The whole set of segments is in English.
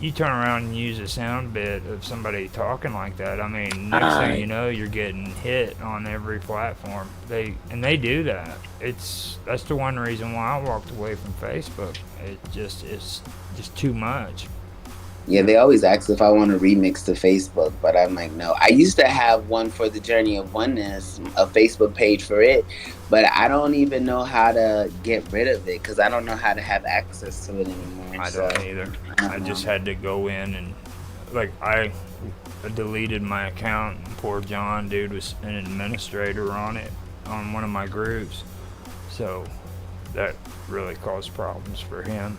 you turn around and use a sound bit of somebody talking like that. I mean, next thing you know, you're getting hit on every platform. They do that. That's the one reason why I walked away from Facebook. It's just too much. Yeah, they always ask if I want to remix to Facebook, but I'm like, no. I used to have one for the Journey of Oneness, a Facebook page for it, but I don't even know how to get rid of it because I don't know how to have access to it anymore. I So don't either. I I don't just know. had to go in and like I deleted my account. Poor John, dude, was an administrator on it on one of my groups, so that really caused problems for him.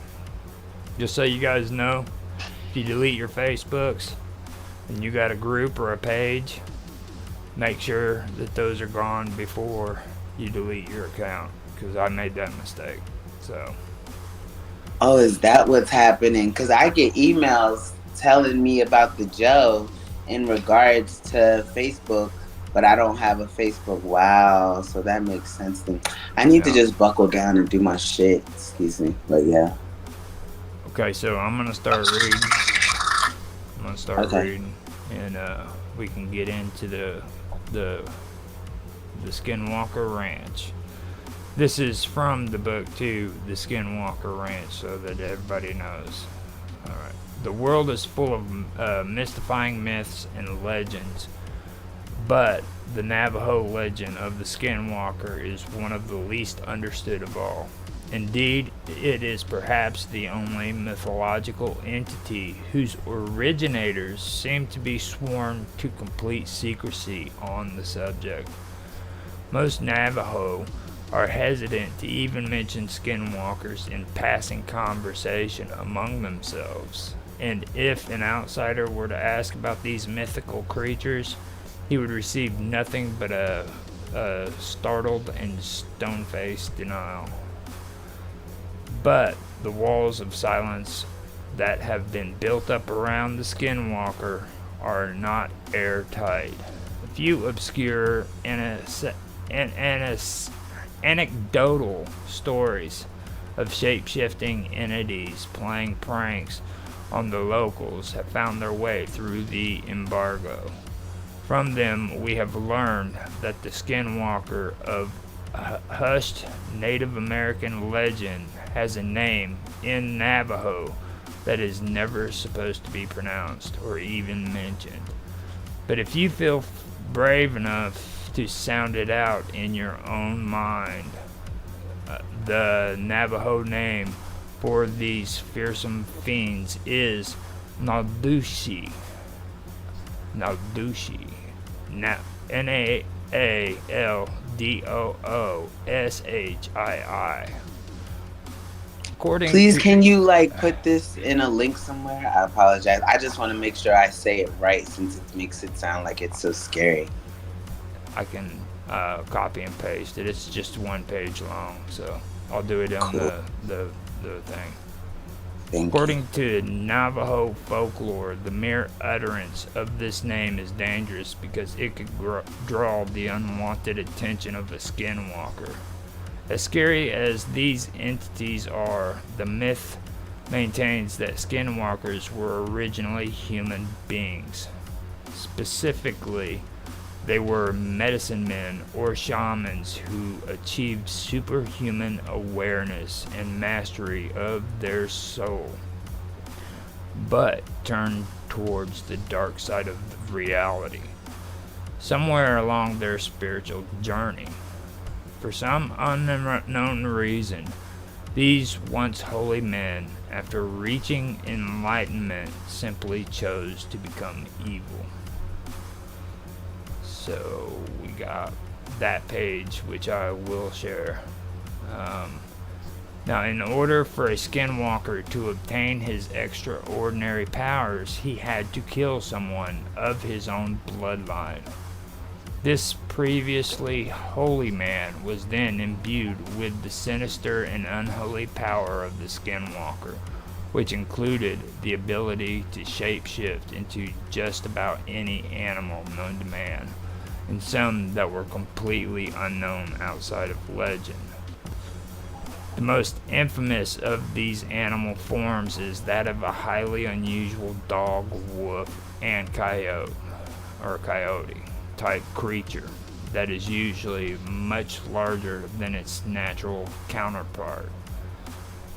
Just so you guys know, if you delete your Facebooks and you got a group or a page, make sure that those are gone before you delete your account, because I made that mistake. So Oh, is that what's happening? Because I get emails telling me about the Joe in regards to Facebook, but I don't have a Facebook. Wow, so that makes sense then. I need to yeah. just buckle down and do my shit. Excuse me, but yeah. Okay, so I'm gonna start reading. I'm gonna start Okay. reading, and we can get into the the Skinwalker Ranch. This is from the book too, The Skinwalker Ranch, so that everybody knows. All right. The world is full of mystifying myths and legends, but the Navajo legend of the Skinwalker is one of the least understood of all. Indeed, it is perhaps the only mythological entity whose originators seem to be sworn to complete secrecy on the subject. Most Navajo are hesitant to even mention skinwalkers in passing conversation among themselves, and if an outsider were to ask about these mythical creatures, he would receive nothing but a startled and stone-faced denial. But the walls of silence that have been built up around the skinwalker are not airtight. A few obscure anecdotal stories of shape-shifting entities playing pranks on the locals have found their way through the embargo. From them, we have learned that the skinwalker of hushed Native American legend has a name in Navajo that is never supposed to be pronounced or even mentioned. But if you feel brave enough to sound it out in your own mind, the Navajo name for these fearsome fiends is Naldushi. Naldushi. Naldoshii. According Please, to, can you like put this in a link somewhere? I apologize. I just want to make sure I say it right since it makes it sound like it's so scary. I can copy and paste it. It's just one page long, so I'll do it on Cool. the thing. Thank you. According to Navajo folklore, the mere utterance of this name is dangerous because it could draw the unwanted attention of a skinwalker. As scary as these entities are, the myth maintains that skinwalkers were originally human beings. Specifically, they were medicine men or shamans who achieved superhuman awareness and mastery of their soul, but turned towards the dark side of reality somewhere along their spiritual journey. For some unknown reason, these once holy men, after reaching enlightenment, simply chose to become evil. So we got that page, which I will share. Now, in order for a skinwalker to obtain his extraordinary powers, he had to kill someone of his own bloodline. This previously holy man was then imbued with the sinister and unholy power of the skinwalker, which included the ability to shapeshift into just about any animal known to man, and some that were completely unknown outside of legend. The most infamous of these animal forms is that of a highly unusual dog, wolf, and coyote type creature that is usually much larger than its natural counterpart.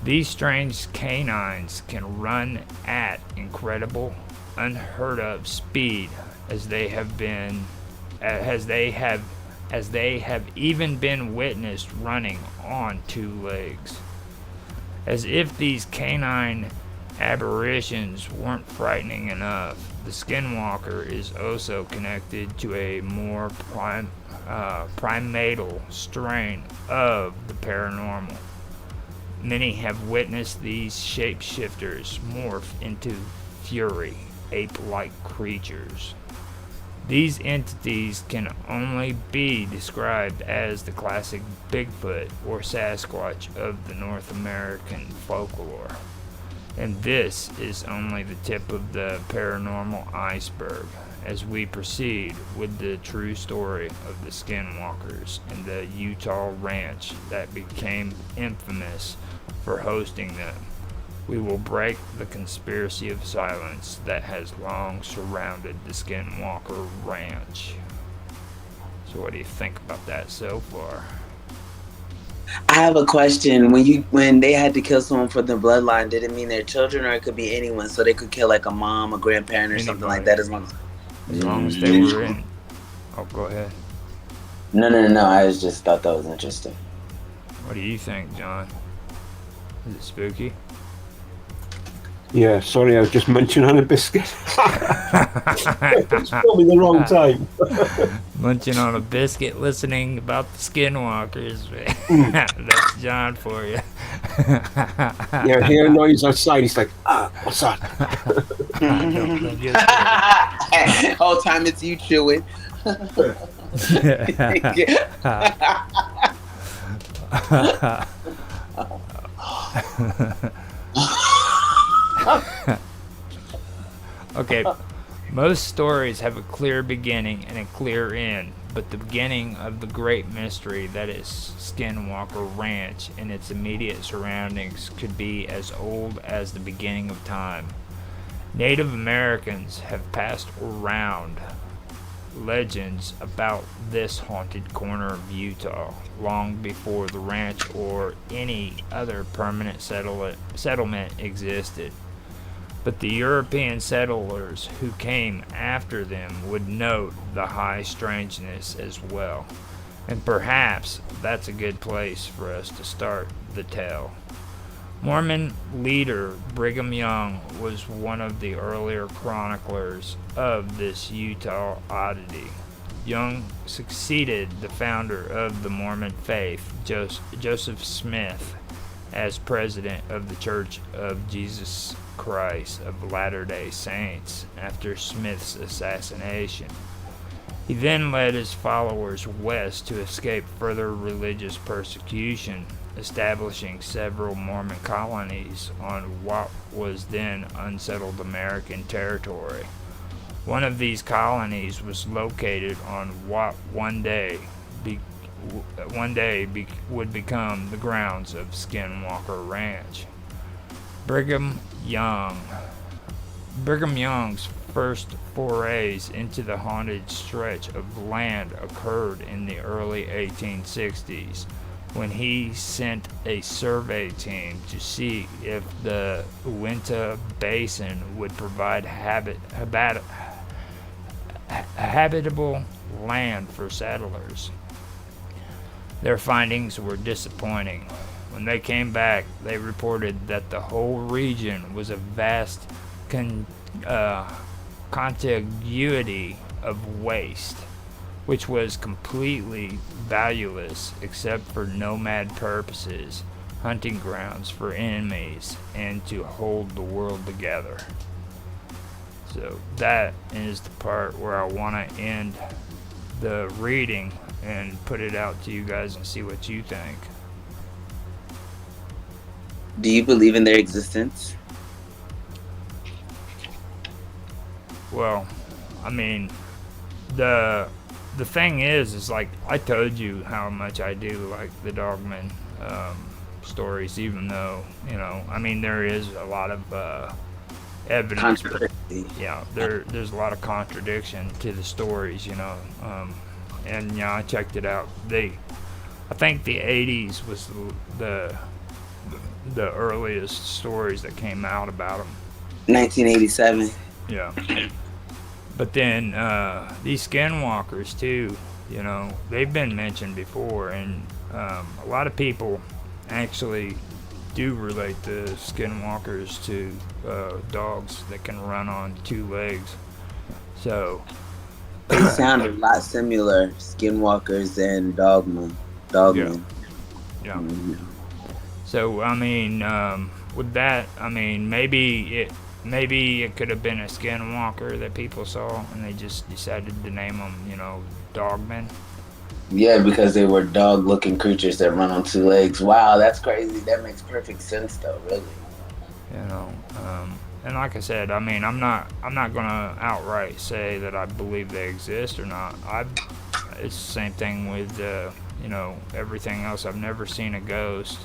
These strange canines can run at incredible, unheard of speed, as they have even been witnessed running on two legs. As if these canine aberrations weren't frightening enough, the skinwalker is also connected to a more primatal strain of the paranormal. Many have witnessed these shapeshifters morph into fury, ape-like creatures. These entities can only be described as the classic Bigfoot or Sasquatch of the North American folklore. And this is only the tip of the paranormal iceberg as we proceed with the true story of the skinwalkers and the Utah ranch that became infamous for hosting them. We will break the conspiracy of silence that has long surrounded the Skinwalker Ranch. So what do you think about that so far? I have a question. When they had to kill someone for the bloodline, did it mean their children, or it could be anyone? So they could kill like a mom, a grandparent, or something like that, as long as they were in. Oh, go ahead. No. I just thought that was interesting. What do you think, John? Is it spooky? Yeah, sorry, I was just munching on a biscuit. It's probably the wrong time. Munching on a biscuit, listening about the skinwalkers. That's John for you. Yeah, hear a noise outside. He's like, what's that? Whole time it's you chewing. Okay, most stories have a clear beginning and a clear end, but the beginning of the great mystery that is Skinwalker Ranch and its immediate surroundings could be as old as the beginning of time. Native Americans have passed around legends about this haunted corner of Utah long before the ranch or any other permanent settlement existed. But the European settlers who came after them would note the high strangeness as well. And perhaps that's a good place for us to start the tale. Mormon leader Brigham Young was one of the earlier chroniclers of this Utah oddity. Young succeeded the founder of the Mormon faith, Joseph Smith, as president of the Church of Jesus Christ of Latter-day Saints after Smith's assassination. He then led his followers west to escape further religious persecution, establishing several Mormon colonies on what was then unsettled American territory. One of these colonies was located on what one day would become the grounds of Skinwalker Ranch. Brigham Young's first forays into the haunted stretch of land occurred in the early 1860s, when he sent a survey team to see if the Uinta Basin would provide habitable land for settlers. Their findings were disappointing. When they came back, they reported that the whole region was a vast contiguity of waste, which was completely valueless except for nomad purposes, hunting grounds for enemies, and to hold the world together. So that is the part where I want to end the reading and put it out to you guys and see what you think. Do you believe in their existence? Well, I mean, the thing is like I told you how much I do like the Dogman stories, even though, you know, I mean, there is a lot of evidence. Controversy. Yeah, there's a lot of contradiction to the stories, you know. And, you know, I checked it out. I think the 80s was the earliest stories that came out about them. 1987. Yeah. But then these skinwalkers too, you know, they've been mentioned before, and a lot of people actually do relate the skinwalkers to dogs that can run on 2 legs. So they sound a lot similar, skinwalkers and dogmen. Yeah. Mm-hmm. So I mean, with that, I mean, maybe it could have been a skinwalker that people saw, and they just decided to name them, you know, dogmen. Yeah, because they were dog-looking creatures that run on 2 legs. Wow, that's crazy. That makes perfect sense, though. Really. You know, and like I said, I mean, I'm not gonna outright say that I believe they exist or not. It's the same thing with you know, everything else. I've never seen a ghost.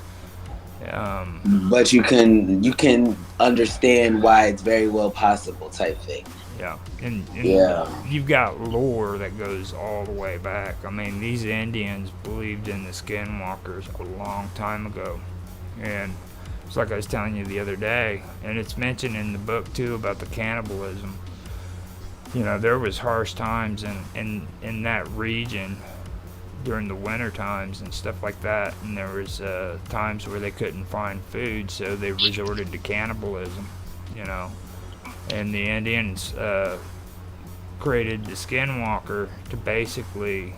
But you can understand why it's very well possible, type thing. Yeah, and yeah, you've got lore that goes all the way back. I mean, these Indians believed in the skinwalkers a long time ago, and it's like I was telling you the other day, and it's mentioned in the book too about the cannibalism. You know, there was harsh times in that region during the winter times and stuff like that, and there was times where they couldn't find food, so they resorted to cannibalism, you know. And the Indians created the skinwalker to basically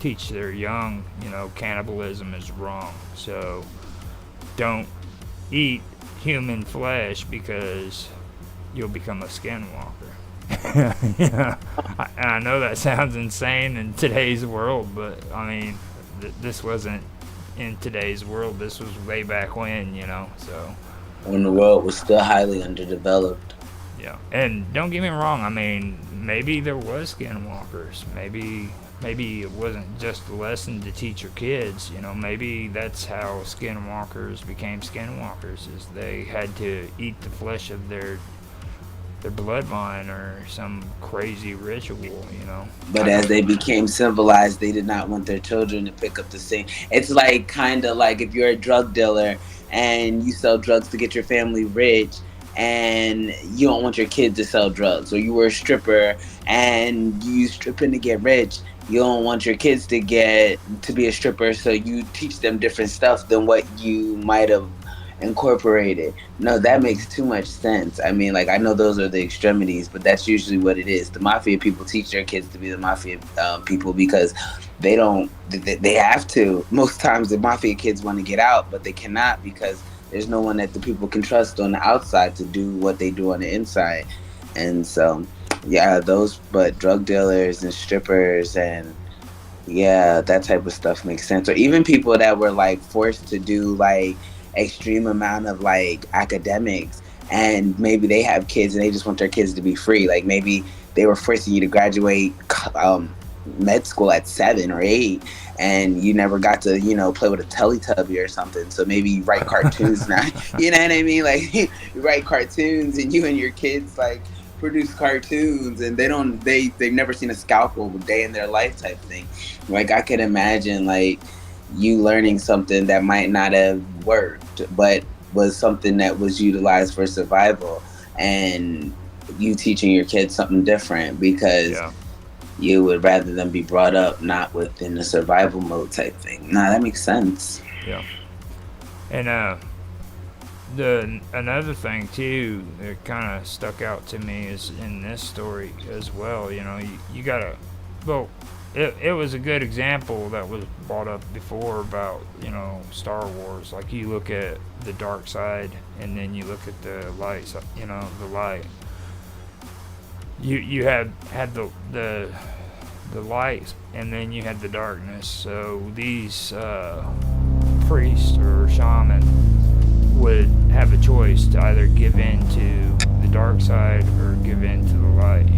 teach their young, you know, cannibalism is wrong. So don't eat human flesh because you'll become a skinwalker. Yeah, I know that sounds insane in today's world, but I mean, this wasn't in today's world. This was way back when, you know, so. When the world was still highly underdeveloped. Yeah, and don't get me wrong, I mean, maybe there was skinwalkers. Maybe it wasn't just a lesson to teach your kids, you know. Maybe that's how skinwalkers became skinwalkers, is they had to eat the flesh of their bloodline or some crazy ritual, you know. But as they became civilized, they did not want their children to pick up the same. It's like kind of like if you're a drug dealer and you sell drugs to get your family rich, and you don't want your kids to sell drugs, or you were a stripper and you stripping to get rich, you don't want your kids to be a stripper, so you teach them different stuff than what you might have incorporated. No, that makes too much sense. I mean, like, I know those are the extremities, but that's usually what it is. The mafia people teach their kids to be the mafia people because they have to. Most times the mafia kids want to get out, but they cannot because there's no one that the people can trust on the outside to do what they do on the inside. And so, yeah, but drug dealers and strippers and yeah, that type of stuff makes sense. Or even people that were like forced to do like extreme amount of like academics, and maybe they have kids and they just want their kids to be free. Like maybe they were forcing you to graduate med school at 7 or 8, and you never got to, you know, play with a Teletubby or something. So maybe you write cartoons now. You know what I mean? Like you write cartoons, and you and your kids like produce cartoons, and they've never seen a scalpel a day in their life type thing. Like I could imagine like you learning something that might not have worked, but was something that was utilized for survival, and you teaching your kids something different because you would rather them be brought up not within the survival mode type thing. Nah, that makes sense. Yeah. And another thing too that kind of stuck out to me is in this story as well. You know, you gotta, well, it was a good example that was brought up before about, you know, Star Wars. Like you look at the dark side and then you look at the light, you know, the light. You had the light, and then you had the darkness. So these priests or shaman would have a choice to either give in to the dark side or give in to the light.